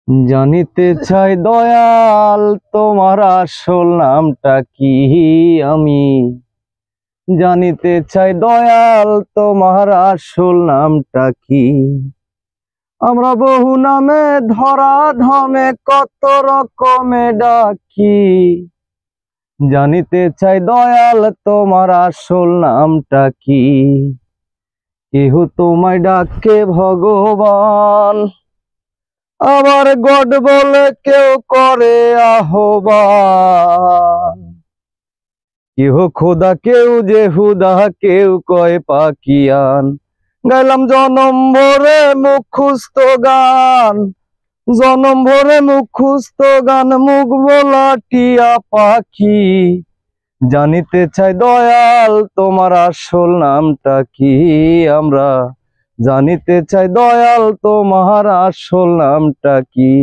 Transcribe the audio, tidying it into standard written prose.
জানিতে চাই দয়াল তোমার আসল নামটা কি। আমি জানিতে চাই দয়াল তোমার আসল নামটা কি। আমরা বহু নামে ধরা ধমে কত রকমে ডাকি। জানিতে চাই দয়াল তোমার আসল নামটা কি। কেহ তোমায় ডাকে ভগবান, আবার গড বলে কেউ করে আহ্বান। কেহ খোদা কেউ জেহুদা কেউ কয় পাকিয়ান। গাইলাম জনম ভরে মুখস্থ গান, জনম ভরে মুখস্থ গান, মুখ বলা টিয়া পাখি। জানিতে চাই দয়াল তোমার আসল নামটা কি। আমরা জানিতে চাই দয়াল তোমার আসল নামটা কি।